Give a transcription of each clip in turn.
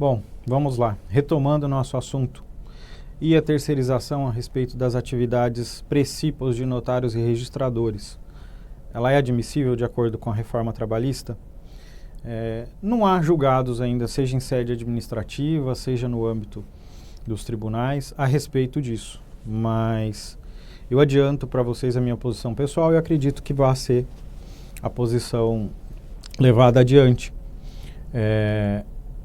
Bom, vamos lá. Retomando o nosso assunto. E a terceirização a respeito das atividades precípios de notários e registradores. Ela é admissível de acordo com a reforma trabalhista? Não há julgados ainda, seja em sede administrativa, seja no âmbito dos tribunais, a respeito disso. Mas eu adianto para vocês a minha posição pessoal e acredito que vai ser a posição levada adiante.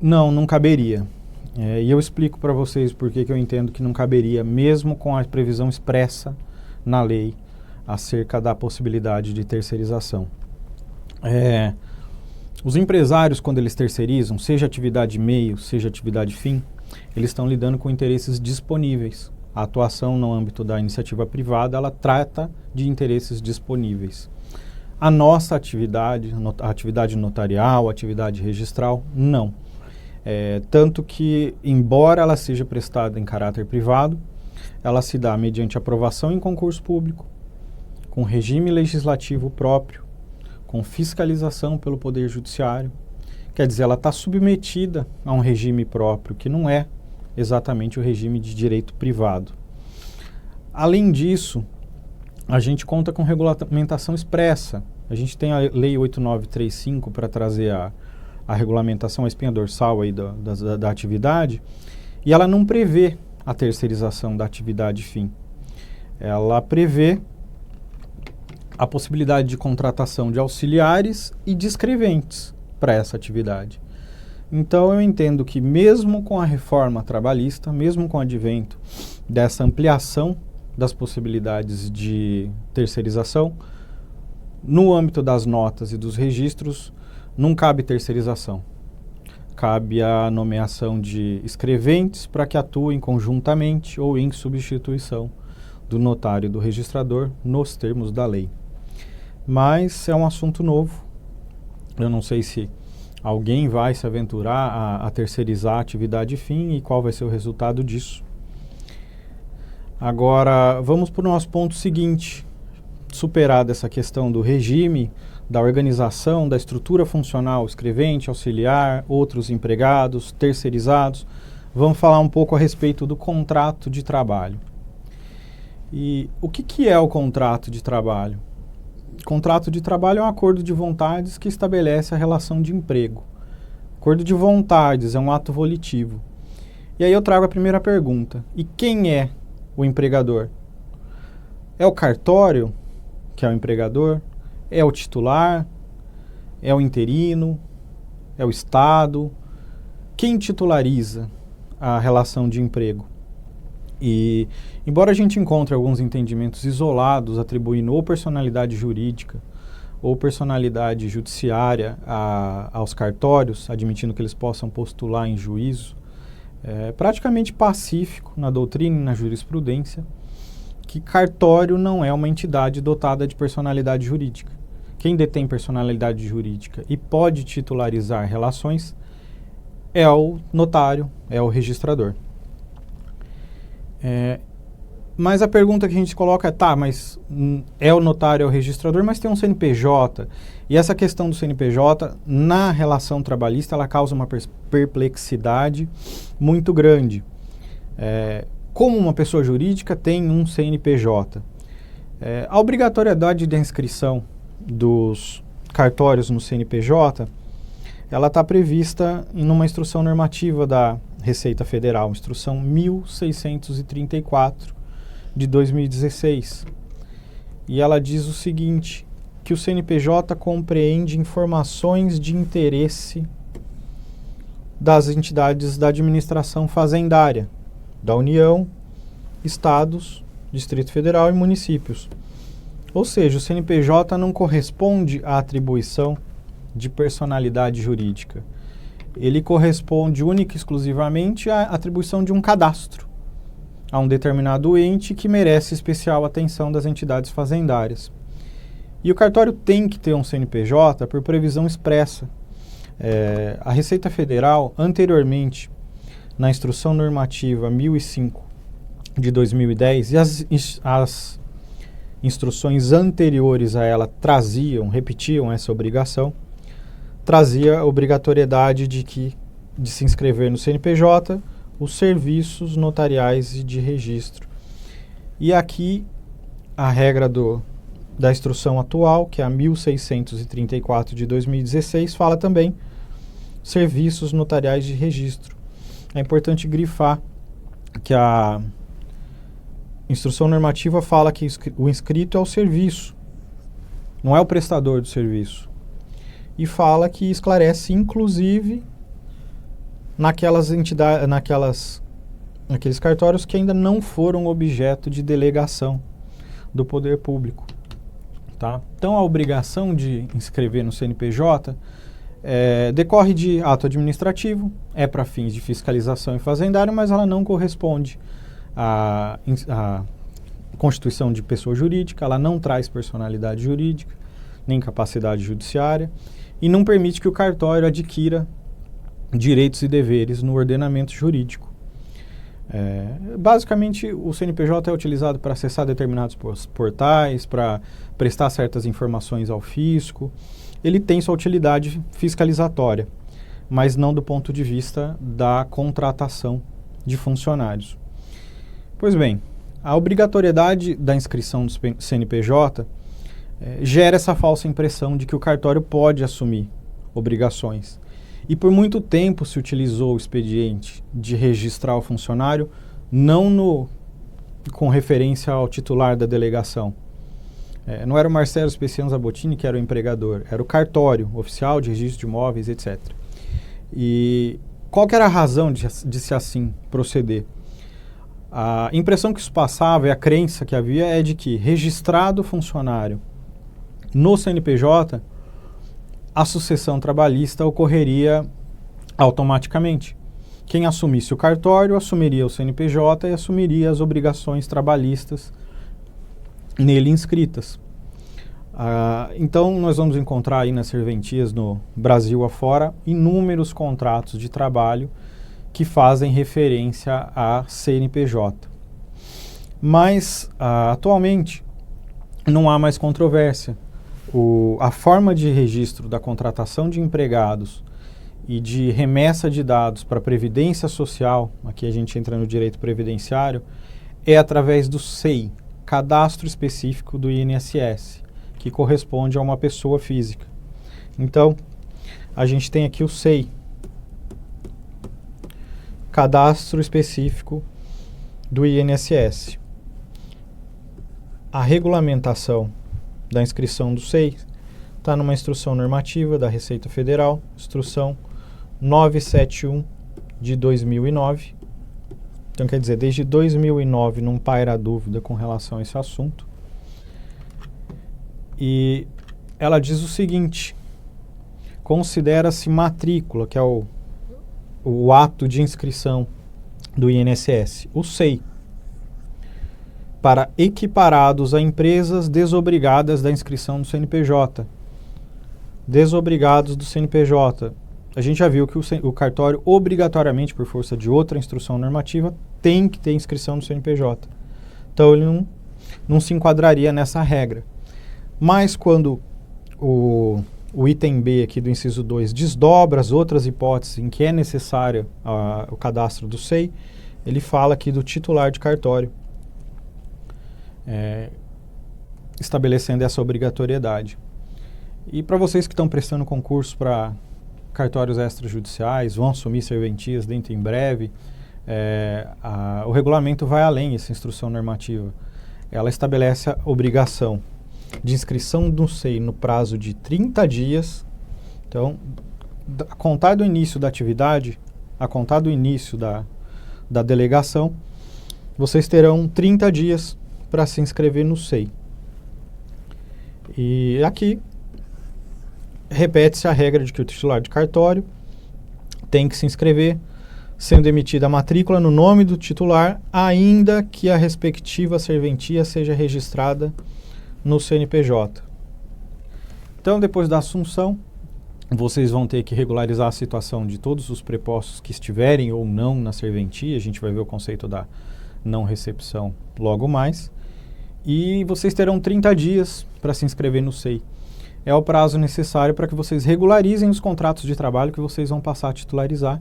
Não caberia. E eu explico para vocês por que eu entendo que não caberia, mesmo com a previsão expressa na lei acerca da possibilidade de terceirização. Os empresários, quando eles terceirizam, seja atividade meio, seja atividade fim, eles estão lidando com interesses disponíveis. A atuação no âmbito da iniciativa privada, ela trata de interesses disponíveis. A nossa atividade, a atividade notarial, a atividade registral, não. Tanto que, embora ela seja prestada em caráter privado, ela se dá mediante aprovação em concurso público, com regime legislativo próprio, com fiscalização pelo Poder Judiciário. Quer dizer, ela está submetida a um regime próprio, que não é exatamente o regime de direito privado. Além disso, a gente conta com regulamentação expressa. A gente tem a Lei 8935 para trazer a regulamentação, a espinha dorsal aí da atividade, e ela não prevê a terceirização da atividade fim. Ela prevê a possibilidade de contratação de auxiliares e de escreventes para essa atividade. Então eu entendo que mesmo com a reforma trabalhista, mesmo com o advento dessa ampliação das possibilidades de terceirização, no âmbito das notas e dos registros, não cabe terceirização. Cabe a nomeação de escreventes para que atuem conjuntamente ou em substituição do notário e do registrador nos termos da lei. Mas é um assunto novo. Eu não sei se alguém vai se aventurar a terceirizar a atividade fim e qual vai ser o resultado disso. Agora, vamos para o nosso ponto seguinte. Superada essa questão do regime, da organização, da estrutura funcional, escrevente, auxiliar, outros empregados, terceirizados, vamos falar um pouco a respeito do contrato de trabalho. E o que é o contrato de trabalho? Contrato de trabalho é um acordo de vontades que estabelece a relação de emprego. Acordo de vontades é um ato volitivo. E aí eu trago a primeira pergunta. E quem é o empregador? É o cartório, que é o empregador? É o titular? É o interino? É o Estado? Quem titulariza a relação de emprego? E, embora a gente encontre alguns entendimentos isolados atribuindo ou personalidade jurídica ou personalidade judiciária aos cartórios, admitindo que eles possam postular em juízo, é praticamente pacífico na doutrina e na jurisprudência que cartório não é uma entidade dotada de personalidade jurídica. Quem detém personalidade jurídica e pode titularizar relações é o notário, é o registrador. Mas a pergunta que a gente coloca é, mas é o notário, é o registrador, mas tem um CNPJ. E essa questão do CNPJ, na relação trabalhista, ela causa uma perplexidade muito grande. Como uma pessoa jurídica tem um CNPJ? A obrigatoriedade de inscrição dos cartórios no CNPJ, ela está prevista em uma instrução normativa da Receita Federal, instrução 1634 de 2016. E ela diz o seguinte, que o CNPJ compreende informações de interesse das entidades da administração fazendária, da União, Estados, Distrito Federal e municípios. Ou seja, o CNPJ não corresponde à atribuição de personalidade jurídica. Ele corresponde única e exclusivamente à atribuição de um cadastro a um determinado ente que merece especial atenção das entidades fazendárias. E o cartório tem que ter um CNPJ por previsão expressa. A Receita Federal, anteriormente, na Instrução Normativa 1005 de 2010, e as instruções anteriores a ela repetiam essa obrigação, trazia a obrigatoriedade de que de se inscrever no CNPJ, os serviços notariais e de registro. E aqui a regra da instrução atual, que é a 1634 de 2016, fala também serviços notariais de registro. É importante grifar que a instrução normativa fala que o inscrito é o serviço, não é o prestador do serviço. E fala que esclarece, inclusive, naqueles cartórios que ainda não foram objeto de delegação do poder público. Tá? Então, a obrigação de inscrever no CNPJ decorre de ato administrativo, é para fins de fiscalização e fazendário, mas ela não corresponde à constituição de pessoa jurídica, ela não traz personalidade jurídica, nem capacidade judiciária, e não permite que o cartório adquira direitos e deveres no ordenamento jurídico. Basicamente, o CNPJ é utilizado para acessar determinados portais, para prestar certas informações ao fisco. Ele tem sua utilidade fiscalizatória, mas não do ponto de vista da contratação de funcionários. Pois bem, a obrigatoriedade da inscrição do CNPJ gera essa falsa impressão de que o cartório pode assumir obrigações. E por muito tempo se utilizou o expediente de registrar o funcionário não com referência ao titular da delegação. Não era o Marcelo Speciano Zabotini que era o empregador, era o cartório oficial de registro de imóveis, etc. E qual que era a razão de se assim proceder? A impressão que isso passava e a crença que havia é de que, registrado o funcionário no CNPJ, a sucessão trabalhista ocorreria automaticamente. Quem assumisse o cartório assumiria o CNPJ e assumiria as obrigações trabalhistas nele inscritas. Então, nós vamos encontrar aí nas serventias no Brasil afora inúmeros contratos de trabalho que fazem referência a CNPJ. Mas, atualmente, não há mais controvérsia. A forma de registro da contratação de empregados e de remessa de dados para a Previdência Social, aqui a gente entra no direito previdenciário, é através do SEI, Cadastro Específico do INSS, que corresponde a uma pessoa física. Então, a gente tem aqui o SEI, Cadastro Específico do INSS. A regulamentação da inscrição do SEI está numa instrução normativa da Receita Federal, instrução 971 de 2009. Então, quer dizer, desde 2009 não paira dúvida com relação a esse assunto. E ela diz o seguinte: considera-se matrícula, que é o ato de inscrição do INSS, o SEI, para equiparados a empresas desobrigadas da inscrição do CNPJ. Desobrigados do CNPJ. A gente já viu que o cartório, obrigatoriamente, por força de outra instrução normativa, tem que ter inscrição no CNPJ. Então, ele não se enquadraria nessa regra. Mas, quando o item B aqui do inciso 2 desdobra as outras hipóteses em que é necessário o cadastro do SEI, ele fala aqui do titular de cartório, estabelecendo essa obrigatoriedade. E para vocês que estão prestando concurso para cartórios extrajudiciais, vão assumir serventias dentro em breve, o regulamento vai além dessa instrução normativa. Ela estabelece a obrigação de inscrição do SEI no prazo de 30 dias. Então, a contar do início da atividade, a contar do início da delegação, vocês terão 30 dias para se inscrever no SEI. E aqui repete-se a regra de que o titular de cartório tem que se inscrever, sendo emitida a matrícula no nome do titular, ainda que a respectiva serventia seja registrada no CNPJ. Então, depois da assunção, vocês vão ter que regularizar a situação de todos os prepostos que estiverem ou não na serventia. A gente vai ver o conceito da não recepção logo mais. E vocês terão 30 dias para se inscrever no SEI. É o prazo necessário para que vocês regularizem os contratos de trabalho que vocês vão passar a titularizar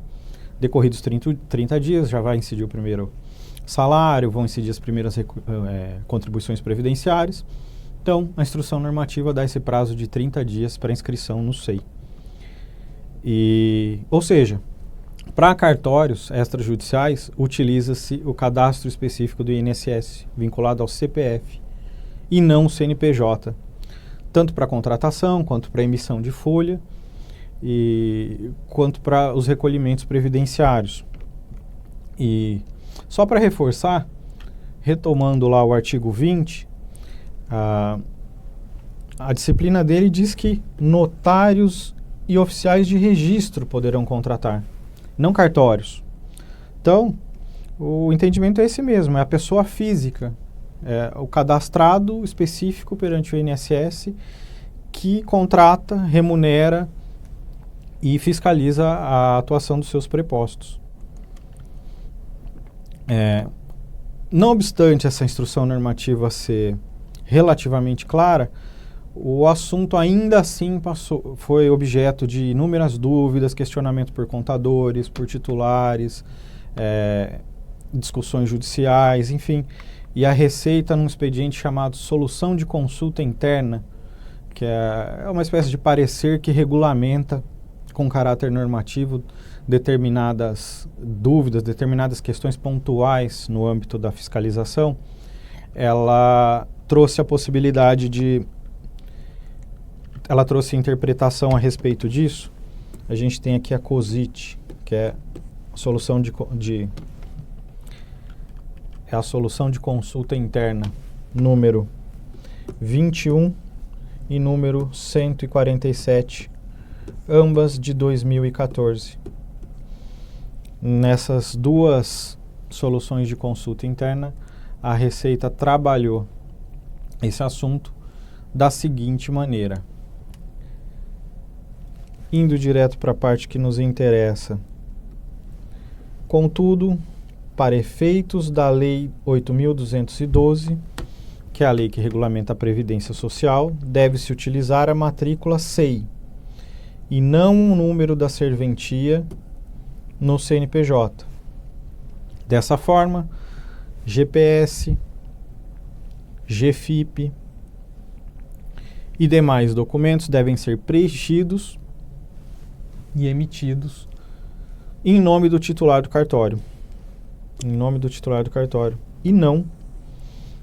Decorridos 30 dias, já vai incidir o primeiro salário, vão incidir as primeiras contribuições previdenciárias. Então, a instrução normativa dá esse prazo de 30 dias para inscrição no SEI. Ou seja, para cartórios extrajudiciais, utiliza-se o cadastro específico do INSS, vinculado ao CPF, e não o CNPJ, tanto para contratação, quanto para emissão de folha, quanto para os recolhimentos previdenciários. E só para reforçar, retomando lá o artigo 20, a disciplina dele diz que notários e oficiais de registro poderão contratar, não cartórios. Então, o entendimento é esse mesmo, é a pessoa física, o cadastrado específico perante o INSS que contrata, remunera e fiscaliza a atuação dos seus prepostos. Não obstante essa instrução normativa ser relativamente clara, o assunto ainda assim foi objeto de inúmeras dúvidas, questionamento por contadores, por titulares, discussões judiciais, enfim. E a Receita, num expediente chamado Solução de Consulta Interna, que é uma espécie de parecer que regulamenta com caráter normativo determinadas dúvidas, determinadas questões pontuais no âmbito da fiscalização, ela trouxe a possibilidade ela trouxe interpretação a respeito disso. A gente tem aqui a COSIT, que é a solução a solução de consulta interna, número 21 e número 147, ambas de 2014. Nessas duas soluções de consulta interna, a Receita trabalhou esse assunto da seguinte maneira. Indo direto para a parte que nos interessa. Contudo, para efeitos da Lei 8.212, que é a lei que regulamenta a Previdência Social, deve-se utilizar a matrícula SEI e não o número da serventia no CNPJ. Dessa forma, GPS, GFIP e demais documentos devem ser preenchidos e emitidos em nome do titular do cartório. Em nome do titular do cartório e não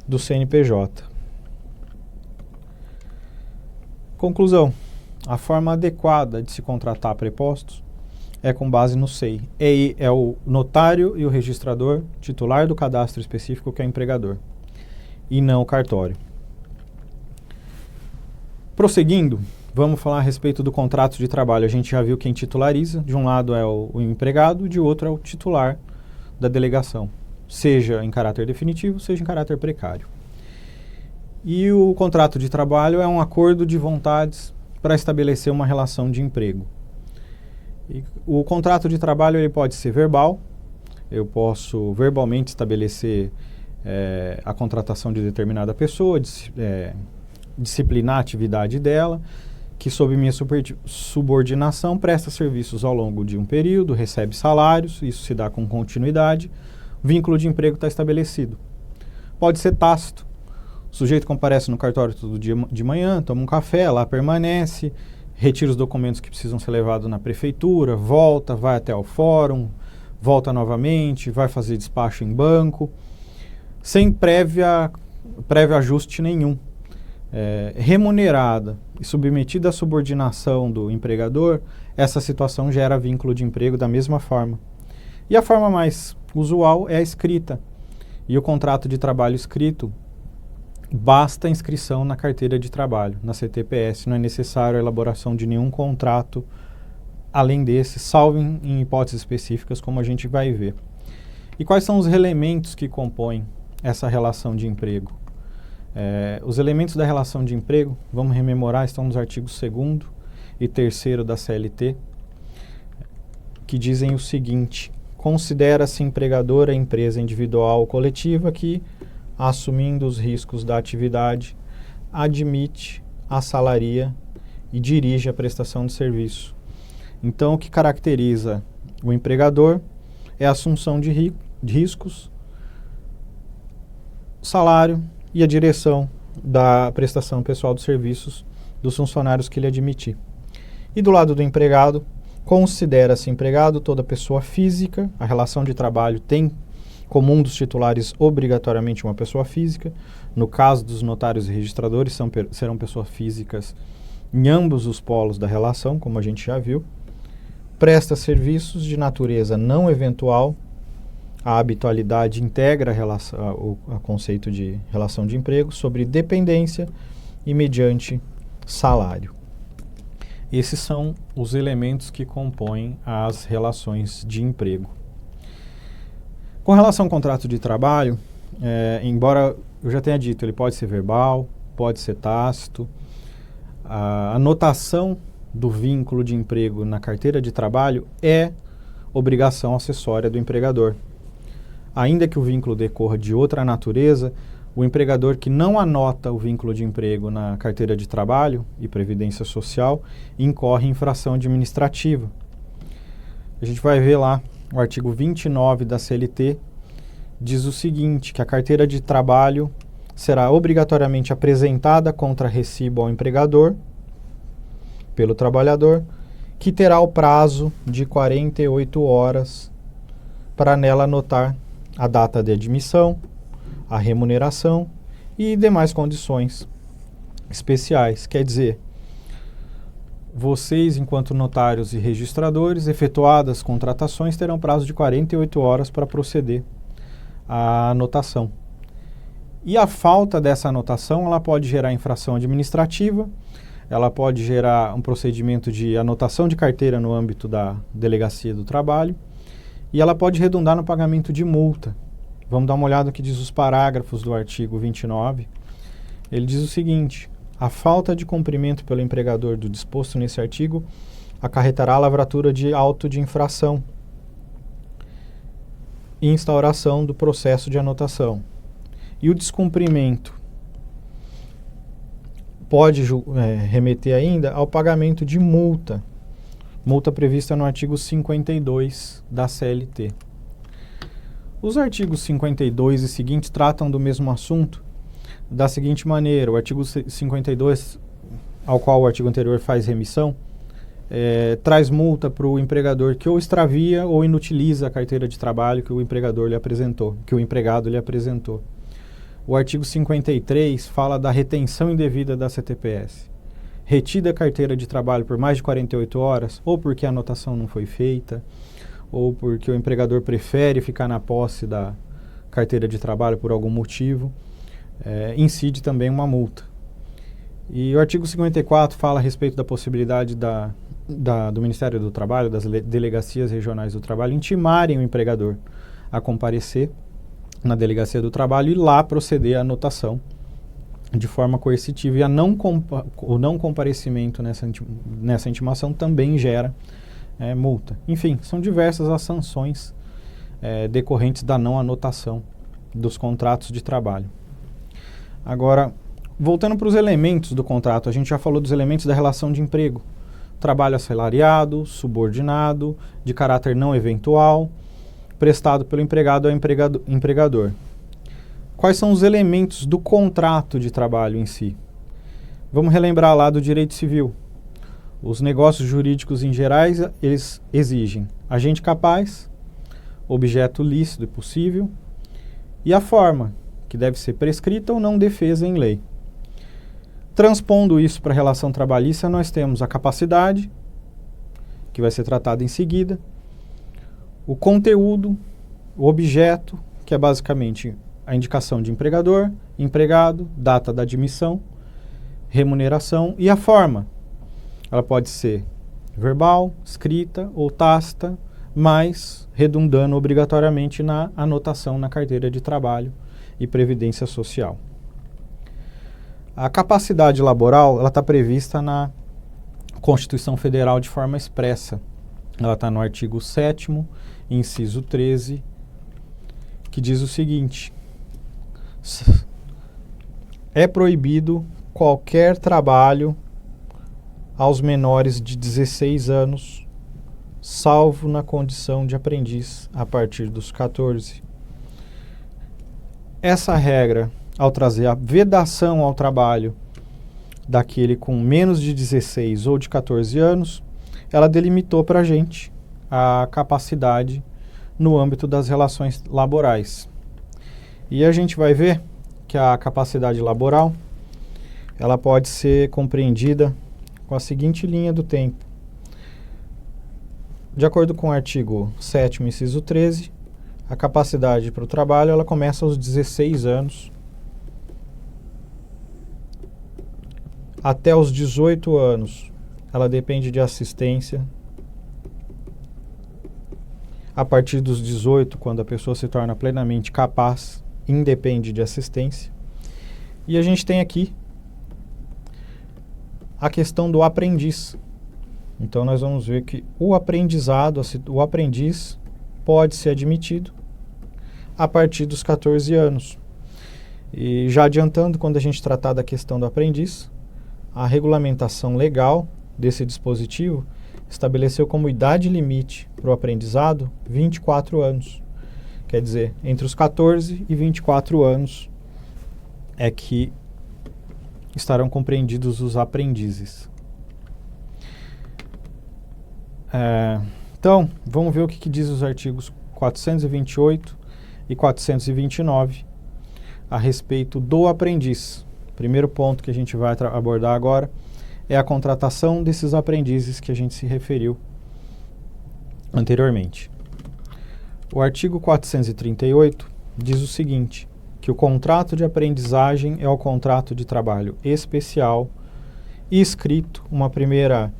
do CNPJ. Conclusão. A forma adequada de se contratar prepostos é com base no SEI. É o notário e o registrador titular do cadastro específico que é o empregador e não o cartório. Prosseguindo, vamos falar a respeito do contrato de trabalho. A gente já viu quem titulariza. De um lado é o empregado, de outro é o titular da delegação, seja em caráter definitivo, seja em caráter precário. E o contrato de trabalho é um acordo de vontades para estabelecer uma relação de emprego. E o contrato de trabalho ele pode ser verbal, eu posso verbalmente estabelecer a contratação de determinada pessoa, disciplinar a atividade dela, que sob minha subordinação presta serviços ao longo de um período, recebe salários, isso se dá com continuidade, o vínculo de emprego está estabelecido. Pode ser tácito, o sujeito comparece no cartório todo dia de manhã, toma um café, lá permanece, retira os documentos que precisam ser levados na prefeitura, volta, vai até o fórum, volta novamente, vai fazer despacho em banco, sem prévio ajuste nenhum. Remunerada e submetida à subordinação do empregador, essa situação gera vínculo de emprego da mesma forma. E a forma mais usual é a escrita. E o contrato de trabalho escrito, basta a inscrição na carteira de trabalho, na CTPS, não é necessário a elaboração de nenhum contrato além desse, salvo em hipóteses específicas, como a gente vai ver. E quais são os elementos que compõem essa relação de emprego? Os elementos da relação de emprego, vamos rememorar, estão nos artigos 2º e 3º da CLT, que dizem o seguinte: considera-se empregadora a empresa individual ou coletiva que, assumindo os riscos da atividade, admite, assalaria e dirige a prestação de serviço. Então, o que caracteriza o empregador, é a assunção de riscos, salário e a direção da prestação pessoal dos serviços dos funcionários que ele admitir. E do lado do empregado, considera-se empregado toda pessoa física, a relação de trabalho tem como um dos titulares obrigatoriamente uma pessoa física. No caso dos notários e registradores, serão pessoas físicas em ambos os polos da relação, como a gente já viu. Presta serviços de natureza não eventual. A habitualidade integra a conceito de relação de emprego sobre dependência e mediante salário. Esses são os elementos que compõem as relações de emprego. Com relação ao contrato de trabalho, embora eu já tenha dito, ele pode ser verbal, pode ser tácito. A anotação do vínculo de emprego na carteira de trabalho é obrigação acessória do empregador. Ainda que o vínculo decorra de outra natureza, o empregador que não anota o vínculo de emprego na carteira de trabalho e previdência social incorre em infração administrativa. A gente vai ver lá o artigo 29 da CLT, diz o seguinte, que a carteira de trabalho será obrigatoriamente apresentada contra recibo ao empregador, pelo trabalhador, que terá o prazo de 48 horas para nela anotar a data de admissão, a remuneração e demais condições especiais. Quer dizer, vocês, enquanto notários e registradores, efetuadas contratações, terão prazo de 48 horas para proceder à anotação. E a falta dessa anotação, ela pode gerar infração administrativa, ela pode gerar um procedimento de anotação de carteira no âmbito da Delegacia do Trabalho e ela pode redundar no pagamento de multa. Vamos dar uma olhada no que diz os parágrafos do artigo 29. Ele diz o seguinte: a falta de cumprimento pelo empregador do disposto nesse artigo acarretará a lavratura de auto de infração e instauração do processo de anotação. E o descumprimento pode remeter ainda ao pagamento de multa prevista no artigo 52 da CLT. Os artigos 52 e seguintes tratam do mesmo assunto da seguinte maneira: o artigo 52, ao qual o artigo anterior faz remissão, traz multa para o empregador que ou extravia ou inutiliza a carteira de trabalho que o empregador lhe apresentou, que o empregado lhe apresentou. O artigo 53 fala da retenção indevida da CTPS. Retida a carteira de trabalho por mais de 48 horas, ou porque a anotação não foi feita, ou porque o empregador prefere ficar na posse da carteira de trabalho por algum motivo, incide também uma multa. E o artigo 54 fala a respeito da possibilidade do Ministério do Trabalho, das delegacias regionais do trabalho, intimarem o empregador a comparecer na Delegacia do Trabalho e lá proceder à anotação de forma coercitiva. E o não comparecimento nessa intimação também gera multa. Enfim, são diversas as sanções decorrentes da não anotação dos contratos de trabalho. Agora, voltando para os elementos do contrato, a gente já falou dos elementos da relação de emprego. Trabalho assalariado, subordinado, de caráter não eventual, prestado pelo empregado ao empregador. Quais são os elementos do contrato de trabalho em si? Vamos relembrar lá do direito civil. Os negócios jurídicos em gerais, eles exigem agente capaz, objeto lícito e possível, e a forma, que deve ser prescrita ou não defesa em lei. Transpondo isso para a relação trabalhista, nós temos a capacidade, que vai ser tratada em seguida, o conteúdo, o objeto, que é basicamente a indicação de empregador, empregado, data da admissão, remuneração, e a forma. Ela pode ser verbal, escrita ou tácita, mas redundando obrigatoriamente na anotação na carteira de trabalho e previdência social. A capacidade laboral está prevista na Constituição Federal de forma expressa. Ela está no artigo 7º, inciso 13, que diz o seguinte: é proibido qualquer trabalho aos menores de 16 anos salvo na condição de aprendiz a partir dos 14. Essa regra, ao trazer a vedação ao trabalho daquele com menos de 16 ou de 14 anos, ela delimitou para a gente a capacidade no âmbito das relações laborais. E a gente vai ver que a capacidade laboral ela pode ser compreendida com a seguinte linha do tempo. De acordo com o artigo 7º, inciso 13, a capacidade para o trabalho ela começa aos 16 anos até os 18 anos. Ela depende de assistência. A partir dos 18, quando a pessoa se torna plenamente capaz, independe de assistência. E a gente tem aqui a questão do aprendiz. Então nós vamos ver que o aprendizado, o aprendiz pode ser admitido a partir dos 14 anos. E já adiantando, quando a gente tratar da questão do aprendiz, a regulamentação legal desse dispositivo estabeleceu como idade limite para o aprendizado 24 anos. Quer dizer, entre os 14 e 24 anos é que estarão compreendidos os aprendizes. Então, vamos ver o que diz os artigos 428 e 429 a respeito do aprendiz. O primeiro ponto que a gente vai abordar agora é a contratação desses aprendizes que a gente se referiu anteriormente. O artigo 438 diz o seguinte, que o contrato de aprendizagem é o contrato de trabalho especial e escrito, uma primeira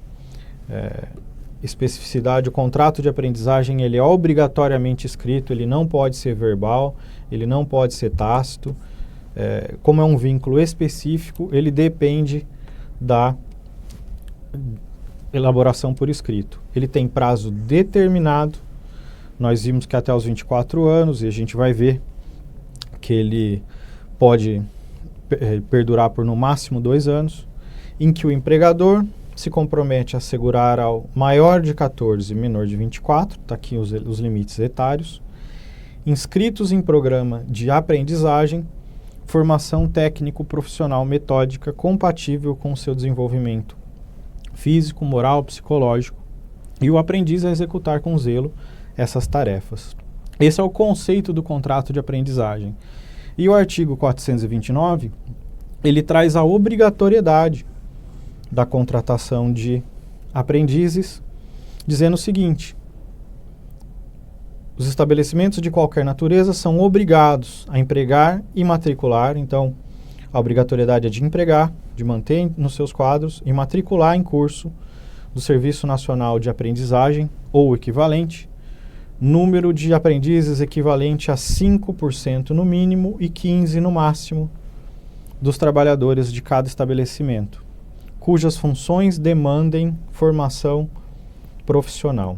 especificidade, o contrato de aprendizagem ele é obrigatoriamente escrito, ele não pode ser verbal, ele não pode ser tácito, como é um vínculo específico, ele depende da elaboração por escrito. Ele tem prazo determinado, nós vimos que até os 24 anos, e a gente vai ver que ele pode perdurar por no máximo 2 anos, em que o empregador se compromete a assegurar ao maior de 14 e menor de 24, está aqui os limites etários, inscritos em programa de aprendizagem, formação técnico-profissional metódica compatível com o seu desenvolvimento físico, moral, psicológico, e o aprendiz a executar com zelo essas tarefas. Esse é o conceito do contrato de aprendizagem. E o artigo 429, ele traz a obrigatoriedade da contratação de aprendizes, dizendo o seguinte: os estabelecimentos de qualquer natureza são obrigados a empregar e matricular, então a obrigatoriedade é de empregar, de manter nos seus quadros e matricular em curso do Serviço Nacional de Aprendizagem ou equivalente, número de aprendizes equivalente a 5% no mínimo e 15% no máximo dos trabalhadores de cada estabelecimento, cujas funções demandem formação profissional.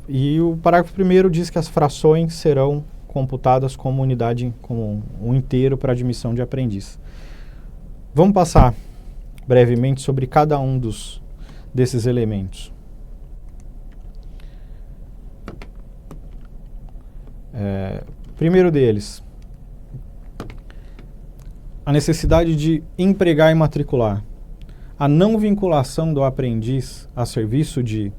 E o parágrafo 1º diz que as frações serão computadas como unidade, como um inteiro para admissão de aprendiz. Vamos passar brevemente sobre cada um desses elementos. Primeiro deles, a necessidade de empregar e matricular. A não vinculação do aprendiz a serviço de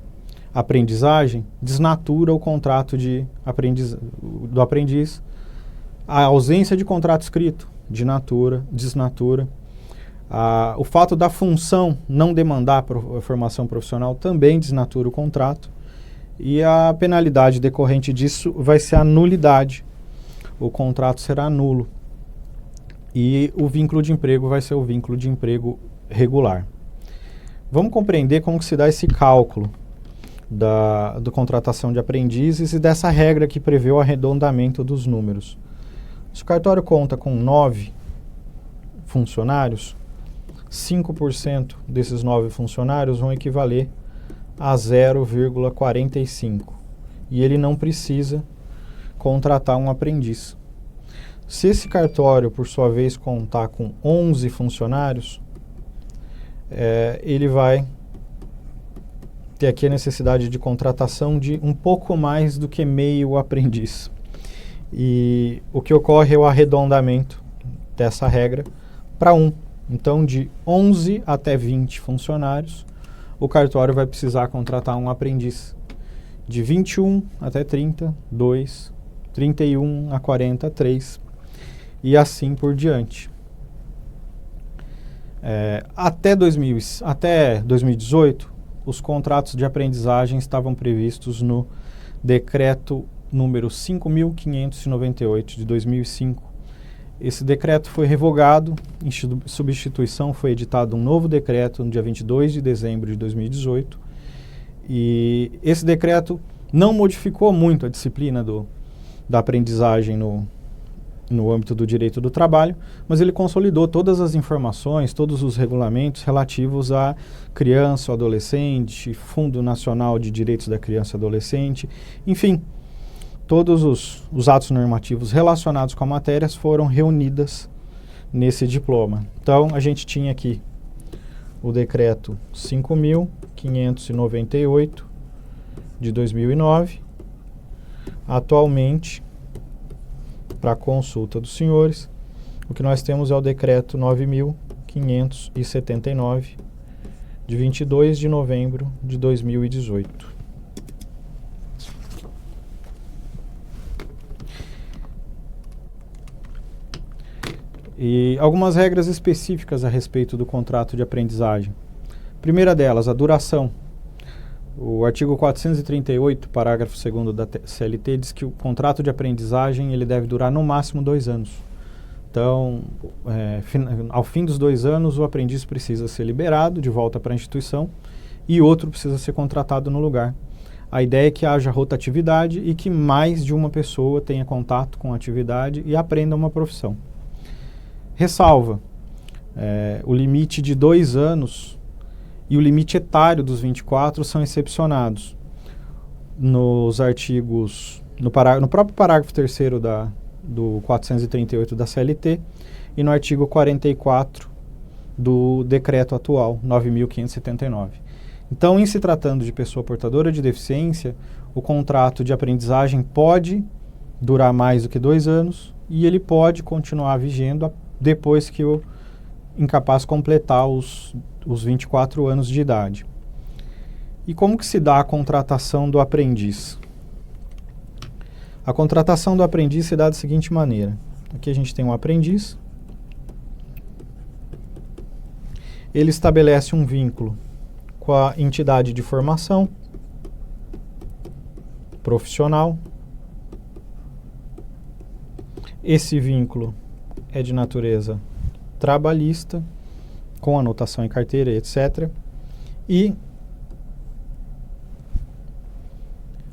aprendizagem desnatura o contrato do aprendiz. A ausência de contrato escrito desnatura. O fato da função não demandar formação profissional também desnatura o contrato. E a penalidade decorrente disso vai ser a nulidade. O contrato será nulo. E o vínculo de emprego vai ser o vínculo de emprego regular. Vamos compreender como que se dá esse cálculo da contratação de aprendizes e dessa regra que prevê o arredondamento dos números. Se o cartório conta com 9 funcionários, 5% desses 9 funcionários vão equivaler a 0,45. E ele não precisa contratar um aprendiz. Se esse cartório, por sua vez, contar com 11 funcionários, ele vai ter aqui a necessidade de contratação de um pouco mais do que meio aprendiz. E o que ocorre é o arredondamento dessa regra para 1. Então, de 11 até 20 funcionários, o cartório vai precisar contratar um aprendiz. De 21 até 30, 2. 31 a 40, 3. E assim por diante. Até 2018, os contratos de aprendizagem estavam previstos no decreto número 5.598 de 2005. Esse decreto foi revogado, em substituição foi editado um novo decreto no dia 22 de dezembro de 2018. E esse decreto não modificou muito a disciplina da aprendizagem no âmbito do direito do trabalho, mas ele consolidou todas as informações, todos os regulamentos relativos à criança, ao adolescente, Fundo Nacional de Direitos da Criança e Adolescente, enfim, todos os atos normativos relacionados com a matéria foram reunidas nesse diploma. Então, a gente tinha aqui o decreto 5.598 de 2009, atualmente, para consulta dos senhores, o que nós temos é o decreto 9.579 de 22 de novembro de 2018. E algumas regras específicas a respeito do contrato de aprendizagem. Primeira delas, a duração. O artigo 438, parágrafo 2º da CLT, diz que o contrato de aprendizagem ele deve durar no máximo 2 anos. Então, ao fim dos 2 anos, o aprendiz precisa ser liberado de volta para a instituição e outro precisa ser contratado no lugar. A ideia é que haja rotatividade e que mais de uma pessoa tenha contato com a atividade e aprenda uma profissão. Ressalva, o limite de 2 anos e o limite etário dos 24 são excepcionados. Nos artigos, no próprio parágrafo 3º do 438 da CLT e no artigo 44 do decreto atual, 9.579. Então, em se tratando de pessoa portadora de deficiência, o contrato de aprendizagem pode durar mais do que 2 anos e ele pode continuar vigendo depois que o incapaz completar os 24 anos de idade. E como que se dá a contratação do aprendiz? A contratação do aprendiz se dá da seguinte maneira. Aqui a gente tem um aprendiz. Ele estabelece um vínculo com a entidade de formação profissional. Esse vínculo é de natureza trabalhista, com anotação em carteira, etc. E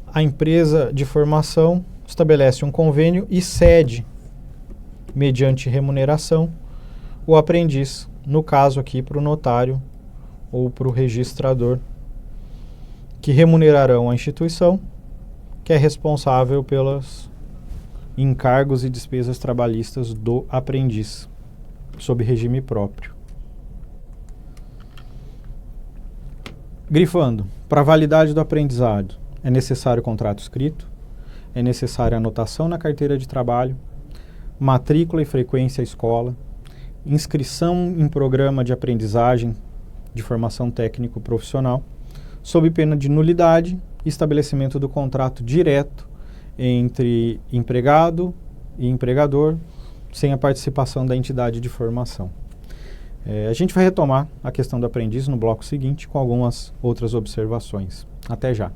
a empresa de formação estabelece um convênio e cede, mediante remuneração, o aprendiz, no caso aqui para o notário ou para o registrador, que remunerarão a instituição, que é responsável pelos encargos e despesas trabalhistas do aprendiz, sob regime próprio. Grifando, para a validade do aprendizado, é necessário contrato escrito, é necessária anotação na carteira de trabalho, matrícula e frequência à escola, inscrição em programa de aprendizagem de formação técnico-profissional, sob pena de nulidade e estabelecimento do contrato direto entre empregado e empregador, sem a participação da entidade de formação. A gente vai retomar a questão do aprendiz no bloco seguinte com algumas outras observações. Até já.